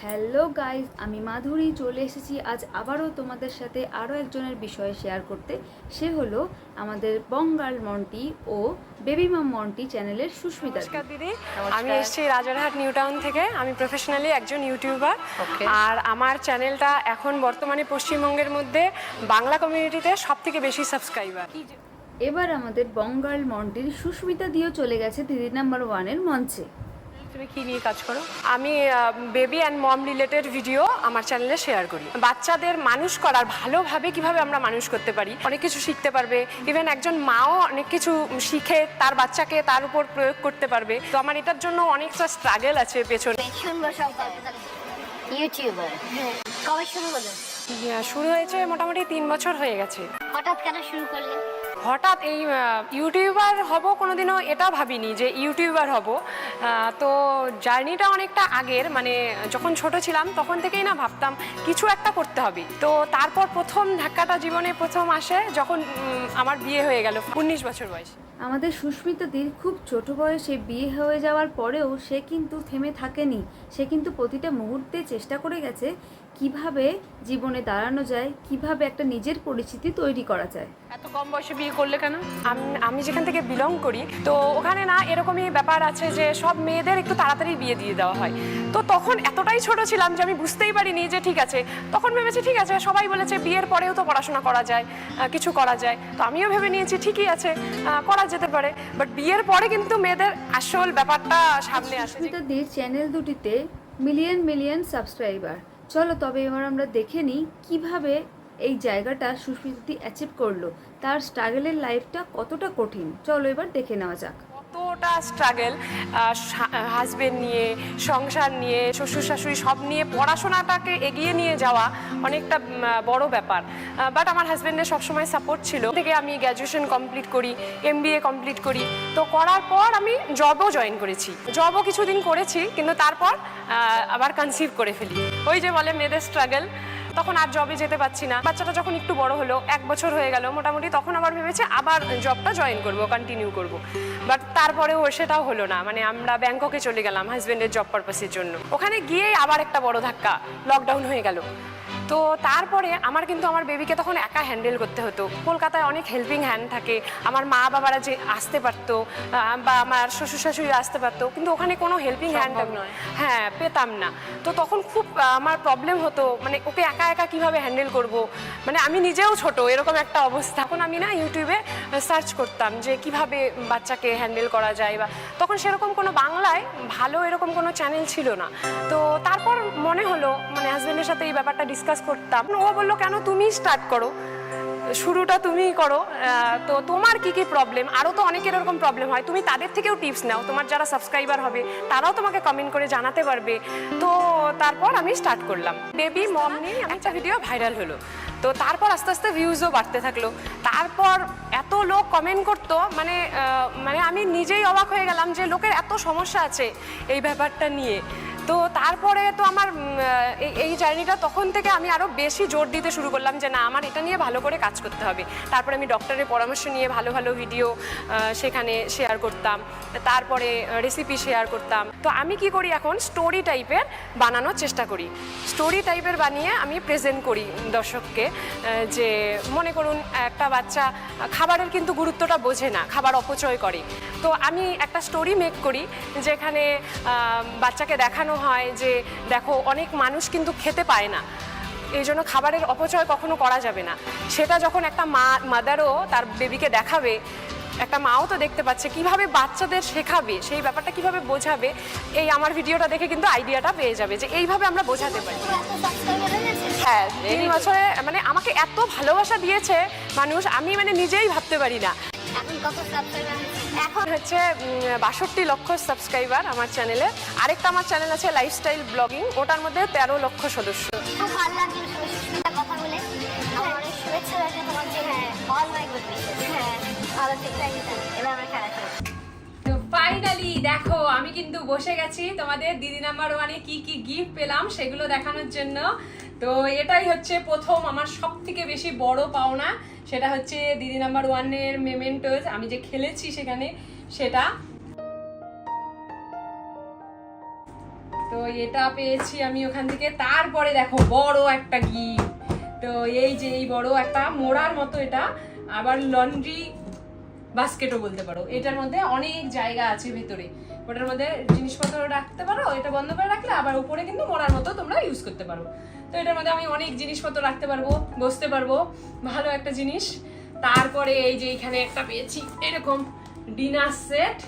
Hello guys, আমি মাধুরী চলে এসেছি আজ আবারও তোমাদের সাথে আরও একজনের বিষয়ে শেয়ার করতে। সে হলো আমাদের বঙ্গাল মন্টি ও বেবি মাম মন্টি চ্যানেলের সুস্মিতা দিদি। আমি এসেছি রাজারহাট নিউ টাউন থেকে। আমি প্রফেশনালি একজন ইউটিউবার। আর আমার চ্যানেলটা এখন বর্তমানে পশ্চিমবঙ্গের মধ্যে বাংলা কমিউনিটিতে সবথেকে বেশি সাবস্ক্রাইবার। এবার আমাদের বঙ্গাল মন্টির সুস্মিতা দিয়েও চলে গেছে দিদি নাম্বার 1-এর মঞ্চে। তুমি কি নিয়ে কাজ করো? আমি baby and mom related video আমার চ্যানেলে শেয়ার করি। বাচ্চাদের মানুষ করার ভালোভাবে কিভাবে আমরা মানুষ করতে পারি, অনেক কিছু শিখতে পারবে। ইভেন একজন মাও অনেক কিছু শিখে তার বাচ্চাকে তার উপর প্রয়োগ করতে পারবে। তো আমার এটার জন্য অনেকটা স্ট্রাগল আছে পেছনে। ইউটিউবার কবে শুরু হলো? শুরু হয়েছে মোটামুটি 3 বছর হয়ে গেছে। হঠাৎ কেন শুরু করলে? হঠাৎ এই ইউটিউবার হব কোনোদিনও এটা ভাবিনি যে ইউটিউবার হব। তো জার্নিটা অনেকটা আগের, মানে যখন ছোট ছিলাম তখন থেকেই না ভাবতাম কিছু একটা করতে হবে। তো তারপর প্রথম ধাক্কাটা জীবনে প্রথম আসে যখন আমার বিয়ে হয়ে গেল 19 বছর বয়সে। আমাদের সুস্মিতাদির খুব ছোট বয়সে বিয়ে হয়ে যাওয়ার পরেও সে কিন্তু থেমে থাকেনি। সে কিন্তু প্রতিটা মুহূর্তে চেষ্টা করে গেছে কিভাবে জীবনে দাঁড়ানো যায়, কিভাবে একটা নিজের পরিচিতি তৈরি করা যায়। এত কম বয়সে বিয়ে করলে কেন? আমি যেখান থেকে বিলং করি তো ওখানে না এরকমই ব্যাপার আছে যে সব মেয়েদের একটু তাড়াতাড়ি বিয়ে দিয়ে দেওয়া হয়। তো তখন এতটাই ছোট ছিলাম যে আমি বুঝতেই পারিনি যে ঠিক আছে। তখন ভেবেছি ঠিক আছে, সবাই বলেছে বিয়ের পরেও তো পড়াশোনা করা যায়, কিছু করা যায়। তো আমিও ভেবে নিয়েছি ঠিকই আছে, করা যেতে পারে। বাট বিয়ের পরে কিন্তু মেয়েদের আসল ব্যাপারটা সামনে আসে। সুস্মিতাদির চ্যানেল দুটিতে মিলিয়ন সাবস্ক্রাইবার। চলো তবে এবার আমরা দেখে নিই কীভাবে এই জায়গাটা সুস্মিতাদি অ্যাচিভ করলো, তার স্ট্রাগলের লাইফটা কতটা কঠিন। চলো এবার দেখে নেওয়া যাক। কতটা স্ট্রাগল, হাজবেন্ড নিয়ে, সংসার নিয়ে, শ্বশুর শাশুড়ি সব নিয়ে পড়াশোনাটাকে এগিয়ে নিয়ে যাওয়া অনেকটা বড় ব্যাপার। বাট আমার হাজবেন্ডের সবসময় সাপোর্ট ছিল। থেকে আমি গ্র্যাজুয়েশন কমপ্লিট করি, MBA কমপ্লিট করি। তো করার পর আমি জবও জয়েন করেছি, জবও কিছুদিন করেছি, কিন্তু তারপর আবার কনসিভ করে ফেলি। ওই যে বলে মেয়েদের স্ট্রাগল। তখন আর জবে যেতে পারছি না। বাচ্চাটা যখন একটু বড় হলো, 1 বছর হয়ে গেল মোটামুটি, তখন আবার ভেবেছি আবার জবটা জয়েন করব, কন্টিনিউ করব। বাট তারপরেও সেটাও হলো না। মানে আমরা ব্যাংককে চলে গেলাম হাজবেন্ডের জব পারপাসের জন্য। ওখানে গিয়েই আবার একটা বড় ধাক্কা, লকডাউন হয়ে গেল। তো তারপরে আমার কিন্তু আমার বেবিকে তখন একা হ্যান্ডেল করতে হতো। কলকাতায় অনেক হেল্পিং হ্যান্ড থাকে, আমার মা বাবারা যে আসতে পারতো বা আমার শ্বশুর শাশুড়ি আসতে পারতো, কিন্তু ওখানে কোনো হেল্পিং হ্যান্ড পেতাম না। তো তখন খুব আমার প্রবলেম হতো, মানে ওকে একা একা কীভাবে হ্যান্ডেল করব। মানে আমি নিজেও ছোট, এরকম একটা অবস্থা। তখন আমি না ইউটিউবে সার্চ করতাম যে কিভাবে বাচ্চাকে হ্যান্ডেল করা যায়, বা তখন সেরকম কোনো বাংলায় ভালো এরকম কোনো চ্যানেল ছিল না। তো তারপর মনে হলো, মানে হাজব্যান্ডের সাথে এই ব্যাপারটা ডিসকাস করতাম। ও বললো কেন তুমি স্টার্ট করো, শুরুটা তুমিই করো। তো তোমার কি কি প্রবলেম, আরও তো অনেকের এরকম প্রবলেম হয়, তুমি তাদের থেকেও টিপস নাও। তোমার যারা সাবস্ক্রাইবার হবে তারাও তোমাকে কমেন্ট করে জানাতে পারবে। তো তারপর আমি স্টার্ট করলাম। বেবি মম নিয়ে একটা ভিডিও ভাইরাল হলো। তো তারপর আস্তে আস্তে ভিউজও বাড়তে থাকলো। তারপর এত লোক কমেন্ট করতো, মানে আমি নিজেই অবাক হয়ে গেলাম যে লোকের এত সমস্যা আছে এই ব্যাপারটা নিয়ে। তো তারপরে তো আমার এই জার্নিটা তখন থেকে আমি আরও বেশি জোর দিতে শুরু করলাম যে না, আমার এটা নিয়ে ভালো করে কাজ করতে হবে। তারপরে আমি ডক্টরের পরামর্শ নিয়ে ভালো ভালো ভিডিও সেখানে শেয়ার করতাম, তারপরে রেসিপি শেয়ার করতাম। তো আমি কি করি এখন, স্টোরি টাইপের বানানোর চেষ্টা করি। স্টোরি টাইপের বানিয়ে আমি প্রেজেন্ট করি দর্শককে, যে মনে করুন একটা বাচ্চা খাবারের কিন্তু গুরুত্বটা বোঝে না, খাবার অপচয় করে। তো আমি একটা স্টোরি মেক করি যেখানে বাচ্চাকে দেখানো হয় যে দেখো অনেক মানুষ কিন্তু খেতে পায় না, এই জন্য খাবারের অপচয় কখনো করা যাবে না। সেটা যখন একটা মাদারও তার বেবিকে দেখাবে, একটা মাও তো দেখতে পাচ্ছে, কিভাবে বাচ্চাদের শেখাবে, সেই ব্যাপারটা কিভাবে বোঝাবে, এই আমার ভিডিওটা দেখে কিন্তু আইডিয়াটা পেয়ে যাবে যে এইভাবে আমরা বোঝাতে পারি। হ্যাঁ, 3 বছরে মানে আমাকে এত ভালোবাসা দিয়েছে মানুষ, আমি মানে নিজেই ভাবতে পারি না। এখন হচ্ছে 62 লক্ষ সাবস্ক্রাইবার আমার চ্যানেলে। আরেকটা আমার চ্যানেল আছে লাইফস্টাইল ব্লগিং, ওটার মধ্যে 13 লক্ষ সদস্য। খুব ভালো লাগলো সুস্মিতা কথা বলে। আমার অনেক শুভেচ্ছা রয়েছে তোমার যে। All my good wishes. ভালো থেকো। এবার আমরা খেলা শুরু। তো ফাইনালি দেখো আমি কিন্তু বসে গেছি তোমাদের দিদি নাম্বার 1-এ কি কি গিফট পেলাম সেগুলো দেখানোর জন্য। তো এটাই হচ্ছে প্রথম আমার সব থেকে বেশি বড় পাওনা, সেটা হচ্ছে দিদি নাম্বার 1-এর মেমেন্টোজ, আমি যে খেলেছি সেখানে সেটা। তো এটা পেয়েছি আমি ওখান থেকে। তারপরে দেখো বড় একটা গিফট, তো এই যে এই বড় একটা মোড়ার মতো, এটা আবার লন্ড্রি বাস্কেটও বলতে পারো। এটার মধ্যে অনেক জায়গা আছে ভেতরে, ওটার মধ্যে জিনিসপত্র রাখতে পারো, এটা বন্ধ করে রাখলে আবার উপরে কিন্তু মোড়ার মতো তোমরা ইউজ করতে পারো। তো এটার মধ্যে আমি অনেক জিনিসপত্র রাখতে পারবো, বসতে পারবো, ভালো একটা জিনিস। তারপরে এই যে এখানে একটা পেয়েছি এরকম ডিনার সেট,